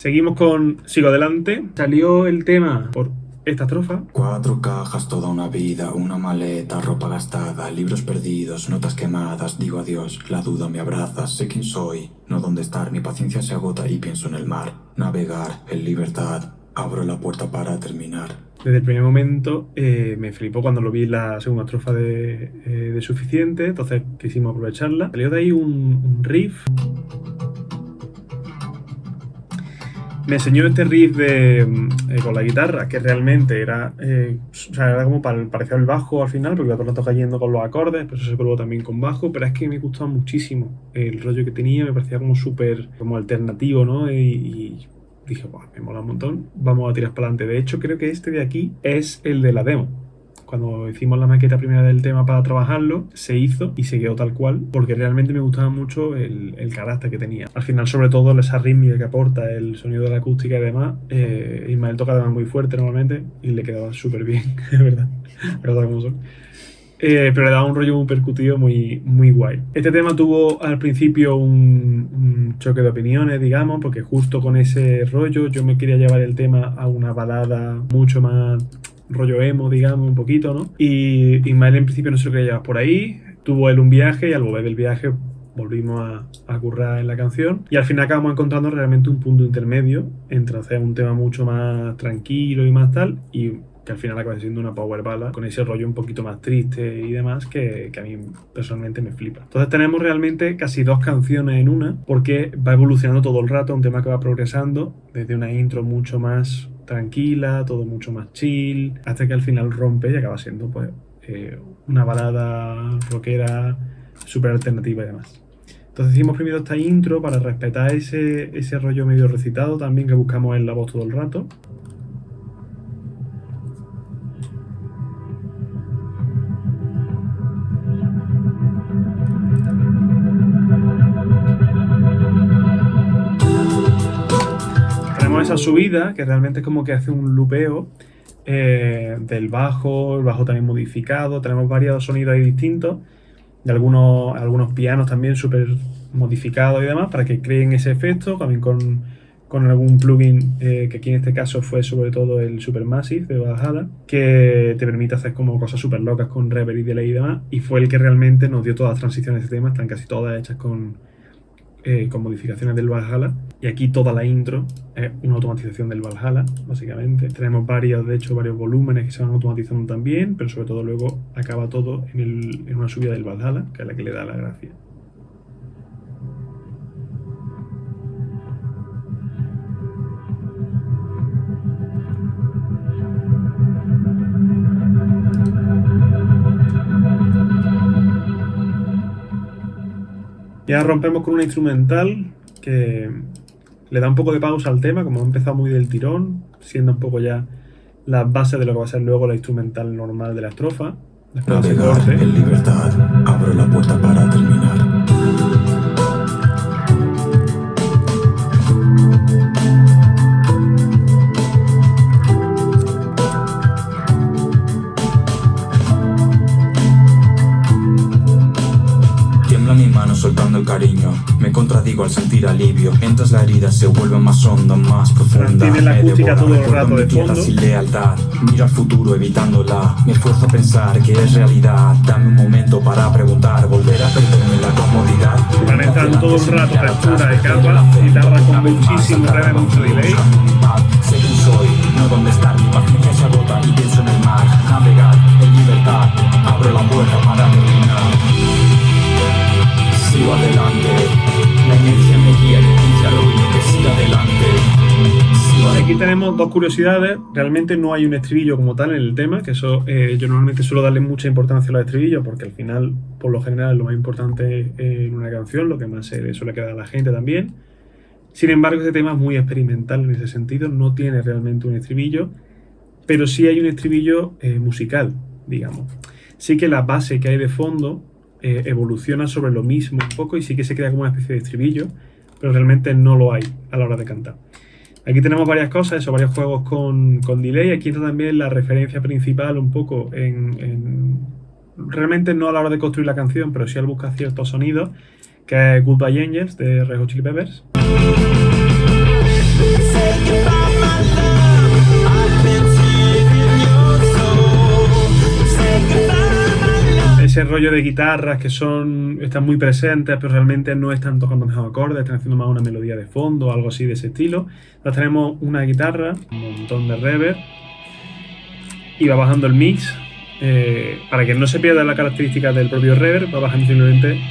Seguimos con Sigo Adelante. Salió el tema por esta estrofa. 4 cajas, toda una vida, una maleta, ropa gastada, libros perdidos, notas quemadas, digo adiós, la duda me abraza, sé quién soy, no dónde estar, mi paciencia se agota y pienso en el mar, navegar, en libertad, abro la puerta para terminar. Desde el primer momento me flipó cuando lo vi la segunda estrofa de Suficiente, entonces quisimos aprovecharla. Salió de ahí un riff. Me enseñó este riff con la guitarra, que realmente era, era como parecido al bajo al final, porque todo el rato cayendo con los acordes, pero eso se probó también con bajo, pero es que me gustaba muchísimo el rollo que tenía, me parecía como súper como alternativo, ¿no? Y dije, wow, me mola un montón, vamos a tirar para adelante. De hecho, creo que este de aquí es el de la demo. Cuando hicimos la maqueta primera del tema para trabajarlo, se hizo y se quedó tal cual, porque realmente me gustaba mucho el carácter que tenía. Al final, sobre todo, esa rítmica que aporta, el sonido de la acústica y demás. Ismael toca además muy fuerte normalmente y le quedaba súper bien, es verdad. Pero le daba un rollo muy percutivo muy, muy guay. Este tema tuvo al principio un choque de opiniones, digamos, porque justo con ese rollo yo me quería llevar el tema a una balada mucho más rollo emo, digamos, un poquito, ¿no? Y Ismael en principio no se lo quería llevar por ahí. Tuvo él un viaje y al volver del viaje volvimos a currar en la canción y al final acabamos encontrando realmente un punto intermedio entre hacer un tema mucho más tranquilo y más tal y que al final acaba siendo una power ballad con ese rollo un poquito más triste y demás que a mí personalmente me flipa. Entonces tenemos realmente casi 2 canciones en una porque va evolucionando todo el rato, un tema que va progresando desde una intro mucho más tranquila, todo mucho más chill, hasta que al final rompe y acaba siendo pues una balada rockera súper alternativa y demás. Entonces hicimos primero esta intro para respetar ese rollo medio recitado también que buscamos en la voz todo el rato. Tenemos esa subida que realmente es como que hace un lupeo del bajo, el bajo también modificado, tenemos varios sonidos ahí distintos, de algunos pianos también súper modificados y demás, para que creen ese efecto, también con algún plugin que aquí en este caso fue sobre todo el Supermassive de Valhalla, que te permite hacer como cosas súper locas con reverb y delay y demás, y fue el que realmente nos dio todas las transiciones de este tema, están casi todas hechas con modificaciones del Valhalla, y aquí toda la intro es una automatización del Valhalla, básicamente. Tenemos varios volúmenes que se van automatizando también, pero sobre todo luego acaba todo en una subida del Valhalla, que es la que le da la gracia. Ya rompemos con una instrumental que le da un poco de pausa al tema, como ha empezado muy del tirón, siendo un poco ya las bases de lo que va a ser luego la instrumental normal de la estrofa. Después de ese corte, en libertad, abro la puerta para terminar. Mi mano soltando el cariño, me contradigo al sentir alivio, mientras la herida se vuelve más honda, más profunda. Tiene la acústica todo el rato de fondo. Sin lealtad, miro al futuro evitándola, me esfuerzo a pensar que es realidad. Dame un momento para preguntar, volver a perderme en la comodidad. Van entrando todo el rato textura de capa, guitarra con muchísimo reverb, mucho delay. Sé quién soy, no dónde estar, mi paciencia se agota y pienso en el mar, navegar en libertad, abro la puerta para terminar. Sigo adelante, la inercia me guía, inicia lo único que siga adelante. Aquí tenemos 2 curiosidades. Realmente no hay un estribillo como tal en el tema, que eso yo normalmente suelo darle mucha importancia a los estribillos, porque al final, por lo general, lo más importante en una canción, lo que más se le suele quedar a la gente también. Sin embargo, este tema es muy experimental en ese sentido, no tiene realmente un estribillo, pero sí hay un estribillo musical, digamos. Sí que la base que hay de fondo evoluciona sobre lo mismo un poco y sí que se crea como una especie de estribillo, pero realmente no lo hay a la hora de cantar. Aquí tenemos varias cosas, varios juegos con delay. Aquí está también la referencia principal un poco realmente no a la hora de construir la canción, pero sí al buscar ciertos sonidos, que es Goodbye Angels de Red Hot Chili Peppers. rollo de guitarras que están muy presentes, pero realmente no están tocando mejor acordes, están haciendo más una melodía de fondo o algo así de ese estilo. Entonces tenemos una guitarra, un montón de reverb, y va bajando el mix. Para que no se pierda la característica del propio reverb, va bajando simplemente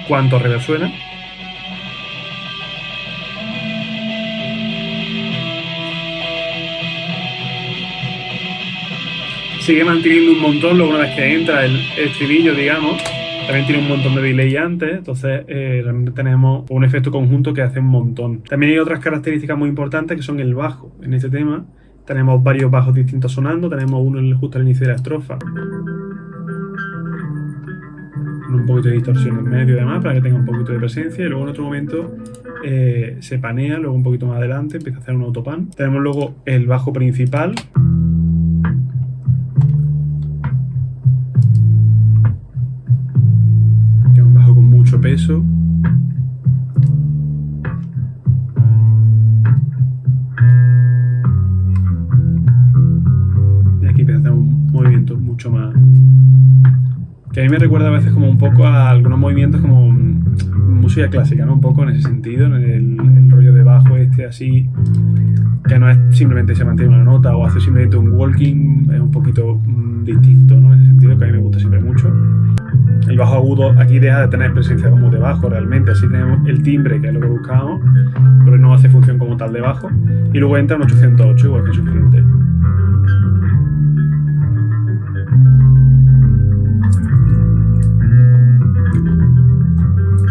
cuánto reverb suena. Sigue manteniendo un montón luego una vez que entra el estribillo, digamos. También tiene un montón de delay antes, entonces realmente tenemos un efecto conjunto que hace un montón. También hay otras características muy importantes que son el bajo. En este tema tenemos varios bajos distintos sonando, tenemos uno justo al inicio de la estrofa, con un poquito de distorsión en medio y demás para que tenga un poquito de presencia, y luego en otro momento se panea, luego un poquito más adelante empieza a hacer un autopan. Tenemos luego el bajo principal, que es un bajo con mucho peso. Y aquí empieza a hacer un movimiento mucho más, que a mí me recuerda a veces como un poco a algunos movimientos como música clásica, ¿no? Un poco en ese sentido, en el rollo de bajo así, que no es simplemente se mantiene una nota o hace simplemente un walking, es un poquito distinto, ¿no? En ese sentido, que a mí me gusta siempre mucho. El bajo agudo aquí deja de tener presencia como de bajo realmente, así tenemos el timbre, que es lo que buscábamos, pero no hace función como tal de bajo, y luego entra un 808, igual que es suficiente.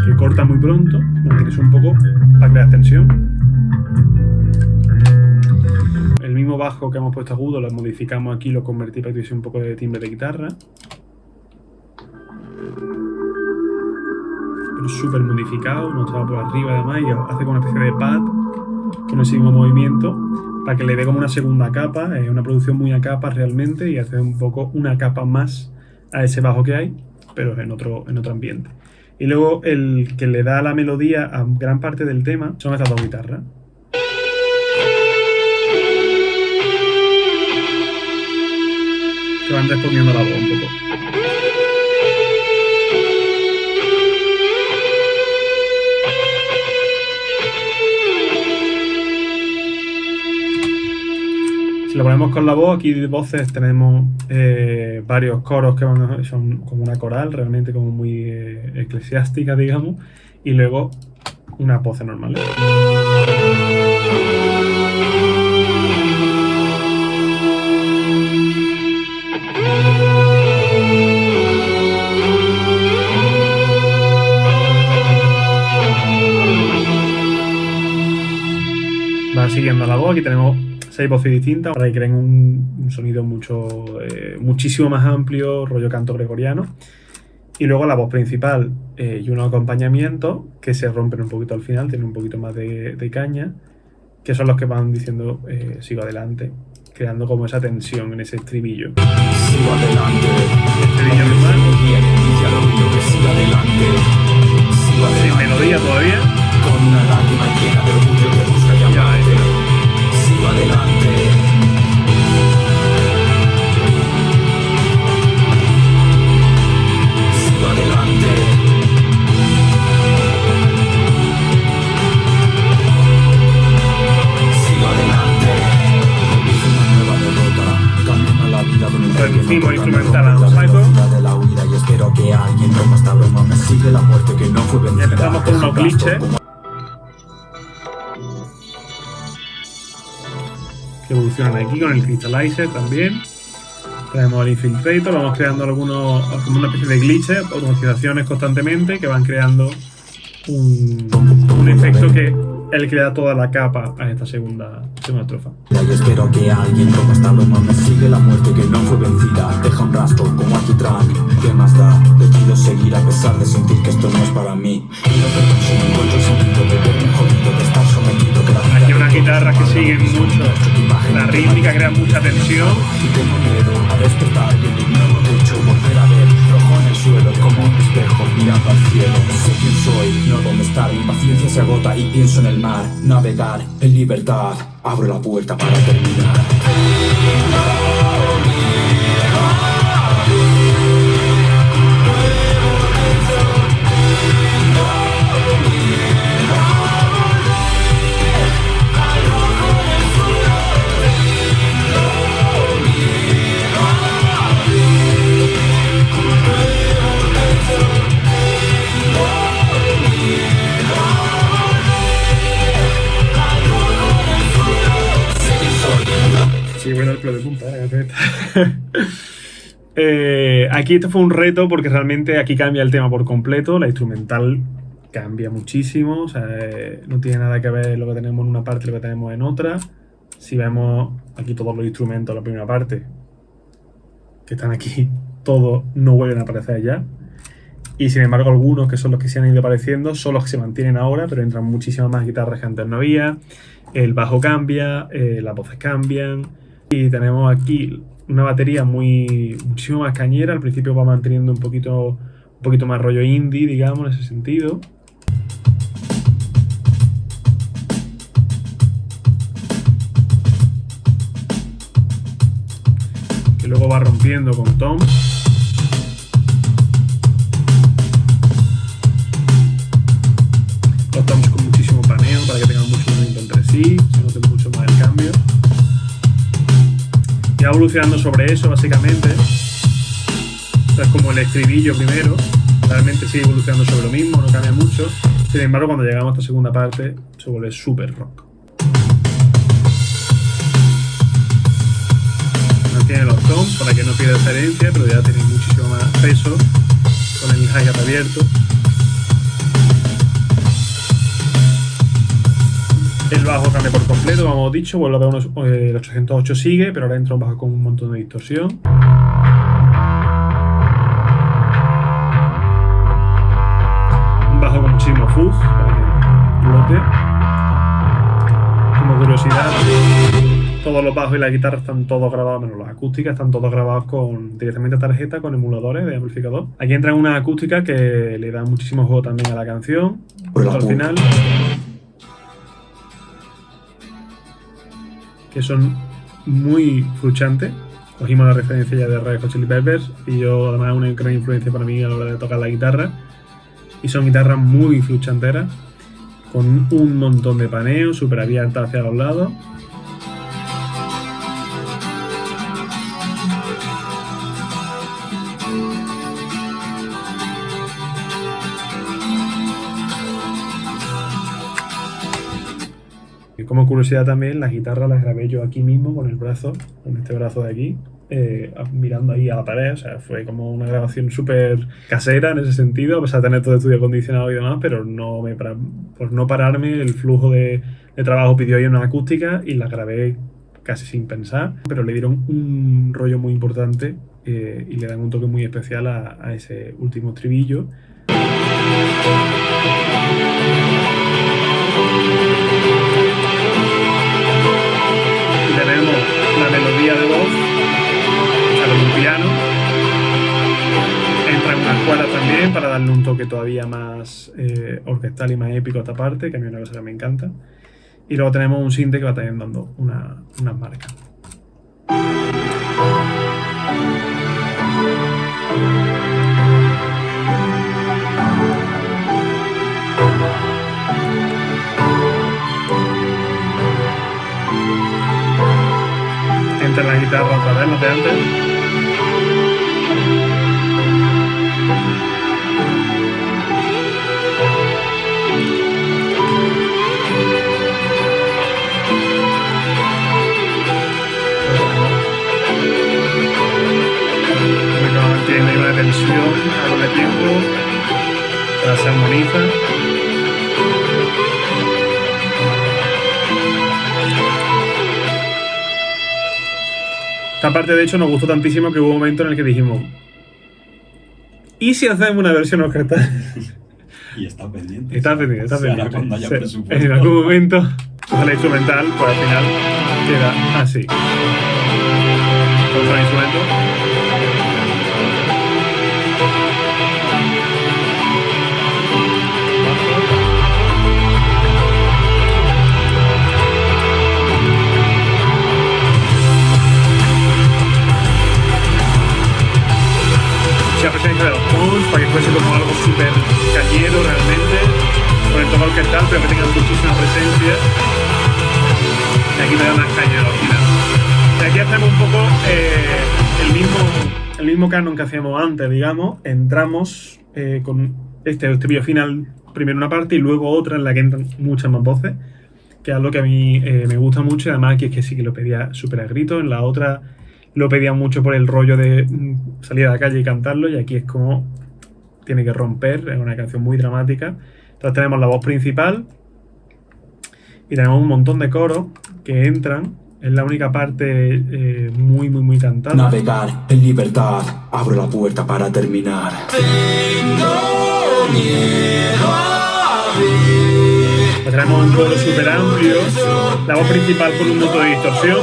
Que corta muy pronto, mantienes un poco para crear tensión. El mismo bajo que hemos puesto agudo lo modificamos aquí, lo convertí para que tuviese un poco de timbre de guitarra, pero súper modificado, no estaba por arriba además, y hace como una especie de pad con ese mismo movimiento para que le dé como una segunda capa, una producción muy a capa realmente, y hace un poco una capa más a ese bajo que hay, pero en otro ambiente. Y luego el que le da la melodía a gran parte del tema son estas dos guitarras. Que van respondiendo a la voz un poco. Si lo ponemos con la voz, aquí de voces tenemos varios coros que son como una coral, realmente como muy eclesiástica, digamos, y luego unas voces normales. Va siguiendo la voz, aquí tenemos 6 voces distintas para que creen un sonido muchísimo más amplio, rollo canto gregoriano. Y luego la voz principal y unos acompañamientos que se rompen un poquito al final, tienen un poquito más de caña, que son los que van diciendo sigo adelante, creando como esa tensión en ese estribillo. Sigo adelante. Estribillo normal. Sigo adelante. Sin melodía todavía. Con una lágrima llena de orgullo que busca llamarte. Sigo adelante. Sigo adelante. Sigo adelante. Empieza una nueva derrota. Camino la vida con un Reducimos instrumental a un cypher. de la huida y espero que alguien tome esta broma. Me sigue la muerte que no fue vencida. Y empezamos con unos glitches que evolucionan aquí con el Crystallizer también. Tenemos el Infiltrator, vamos creando como una especie de glitches, automatizaciones constantemente que van creando un efecto que es el que le da toda la capa a esta segunda estrofa. Y espero que alguien tome esta broma. Me sigue la muerte que no fue vencida. Deja un rastro como Alquitrán. ¿Qué más da? Decido seguir a pesar de sentir que esto no es para mí. Y no perdón si no encuentro el sentido de verme jodido, de estar sometido. Que la vida Aquí unas guitarras que siguen mucho la rítmica, crean mucha tensión. Y tengo miedo a despertar y en un nuevo techo volver a ver rojo en el suelo como un espejo mirando al cielo. Sé quién soy, no dónde estar. Mi paciencia se agota y pienso en el mar. Navegar en libertad. Abro la puerta para terminar. Qué bueno el pelo de punta, la camioneta. Aquí esto fue un reto porque realmente aquí cambia el tema por completo. La instrumental cambia muchísimo. O sea, no tiene nada que ver lo que tenemos en una parte y lo que tenemos en otra. Si vemos aquí todos los instrumentos en la primera parte, que están aquí, todos no vuelven a aparecer ya. Y sin embargo algunos, que son los que se han ido apareciendo, son los que se mantienen ahora, pero entran muchísimas más guitarras que antes no había. El bajo cambia, las voces cambian. Y tenemos aquí una batería muchísimo más cañera. Al principio va manteniendo un poquito más rollo indie, digamos, en ese sentido. Que luego va rompiendo con toms. Los toms con muchísimo paneo para que tengan mucho movimiento entre sí, se note mucho más el cambio. Y va evolucionando sobre eso, básicamente. Esto es como el estribillo primero. Realmente sigue evolucionando sobre lo mismo, no cambia mucho. Sin embargo, cuando llegamos a esta segunda parte, se vuelve súper rock. Mantiene los toms para que no pierda esa herencia, pero ya tiene muchísimo más peso con el hi-hat abierto. El bajo cambia por completo, como hemos dicho, vuelve a ver el 808 sigue, pero ahora entra un bajo con un montón de distorsión. Un bajo con muchísimo fuzz para que explote. Como curiosidad, todos los bajos y la guitarra están todos grabados, menos las acústicas, están todos grabados directamente a tarjeta con emuladores de amplificador. Aquí entran unas acústicas que le dan muchísimo juego también a la canción, al final. Que son muy fluchantes. Cogimos la referencia ya de Red Hot Chili Peppers y yo, además, una gran influencia para mí a la hora de tocar la guitarra. Y son guitarras muy fluchanteras, con un montón de paneo, súper abiertas hacia los lados. Como curiosidad también, las guitarras las grabé yo aquí mismo con el brazo, con este brazo de aquí, mirando ahí a la pared. O sea, fue como una grabación súper casera en ese sentido, a pesar de tener todo el estudio acondicionado y demás, pero por no pararme, el flujo de trabajo pidió ahí una acústica y la grabé casi sin pensar, pero le dieron un rollo muy importante y le dan un toque muy especial a ese último estribillo. Tenemos la melodía de voz, con un piano. Entran unas cuerdas también para darle un toque todavía más orquestal y más épico a esta parte, que a mí es una cosa que me encanta. Y luego tenemos un sinte que va también dando unas marcas. Entra la guitarra otra vez, no de antes. Tiene una tensión a lo de tiempo, se armoniza. Esta parte, de hecho, nos gustó tantísimo que hubo un momento en el que dijimos: ¿y si hacemos una versión orquestal? Y está pendiente. Está pendiente. Cuando haya presupuesto. En algún momento, pues la instrumental, pues al final queda así. Otro instrumento. Mucha presencia de los tonos para que fuese como algo súper cañero realmente, con el tono orquestal, pero que tenga muchísima presencia. Y aquí me da más cañero al final. Y aquí hacemos un poco el mismo canon que hacíamos antes, digamos. Entramos con este estribillo final, primero una parte y luego otra en la que entran muchas más voces, que es algo que a mí me gusta mucho, y además aquí es que sí que lo pedía súper a grito. En la otra lo pedía mucho por el rollo de salir a la calle y cantarlo, y aquí es como tiene que romper, es una canción muy dramática. Entonces tenemos la voz principal y tenemos un montón de coros que entran. Es la única parte muy cantada. Navegar en libertad, abro la puerta para terminar. Tengo miedo a vivir. Pues tenemos un coro súper amplio, la voz principal con un montón de distorsión.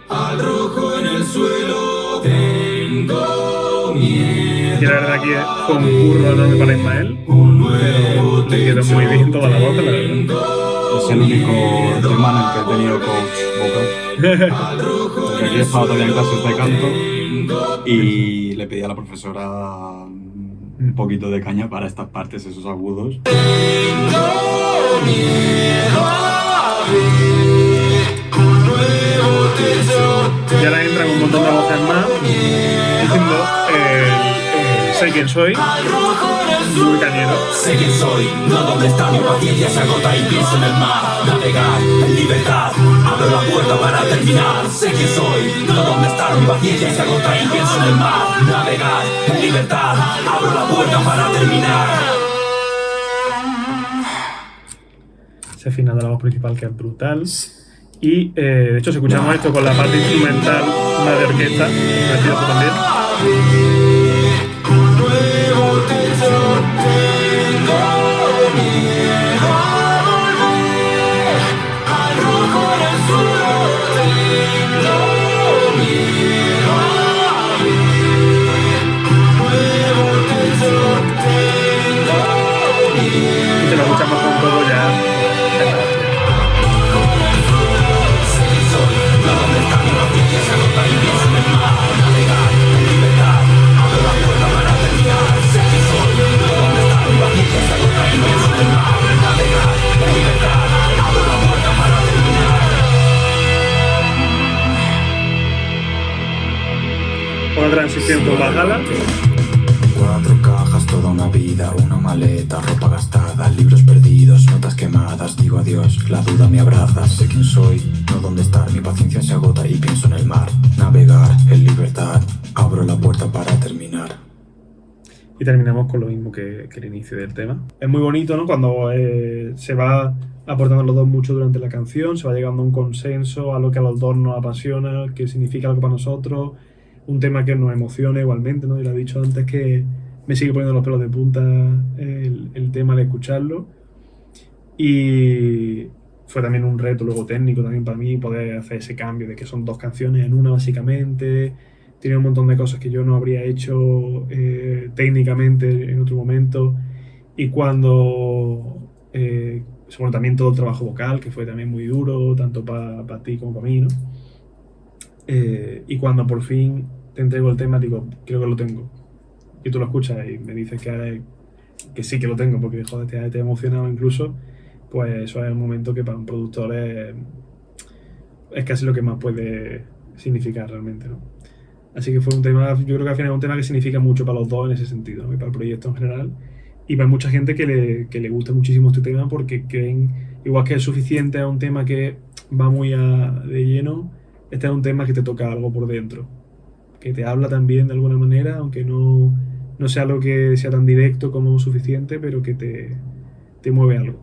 Al rojo en el suelo, tengo miedo. Y la verdad que fue un curro enorme para Ismael, pero me quedó muy bien toda la voz, la verdad. Es el único tema en el que he tenido coach vocal. Porque aquí estaba todavía en clases de canto y le pedí a la profesora un poquito de caña para estas partes, esos agudos. Y ahora entran un montón de voces más diciendo sé quién soy, muy cañero. Sé quién soy, no dónde está, mi paciencia se agota y pienso en el mar. Navegar en libertad, abro la puerta para terminar. Sé quién soy, no dónde está, mi paciencia se agota y pienso en el mar. Navegar en libertad, abro la puerta para terminar. Ese final de la voz principal que es brutal. Y de hecho si escuchamos esto con la parte instrumental más de orquesta, es precioso también. Y si lo escuchamos con todo ya. Una transición con Valhalla. 4 cajas, toda una vida, una maleta, ropa gastada, libros perdidos, notas quemadas, digo adiós, la duda me abraza, sé quién soy, no dónde estar, mi paciencia se agota y pienso en el mar, navegar en libertad, abro la puerta para terminar. Y terminamos con lo mismo que el inicio del tema. Es muy bonito, ¿no? Cuando se va aportando los dos mucho durante la canción, se va llegando a un consenso, a lo que a los dos nos apasiona, que significa algo para nosotros, un tema que nos emociona igualmente, ¿no? Y lo he dicho antes que me sigue poniendo los pelos de punta el tema de escucharlo. Y fue también un reto luego técnico también para mí poder hacer ese cambio de que son 2 canciones en una básicamente. Tiene un montón de cosas que yo no habría hecho técnicamente en otro momento. Y cuando bueno, también todo el trabajo vocal, que fue también muy duro, tanto para ti como para mí, ¿no? Y cuando por fin te entrego el tema, digo, creo que lo tengo. Y tú lo escuchas y me dices que sí que lo tengo, porque joder, te ha emocionado incluso. Pues eso es un momento que para un productor es casi lo que más puede significar realmente, ¿no? Así que fue un tema, yo creo que al final es un tema que significa mucho para los dos en ese sentido, ¿no? Y para el proyecto en general. Y para mucha gente que le gusta muchísimo este tema porque creen, igual que es suficiente, es un tema que va muy de lleno, este es un tema que te toca algo por dentro, que te habla también de alguna manera, aunque no sea algo que sea tan directo como suficiente, pero que te mueve algo.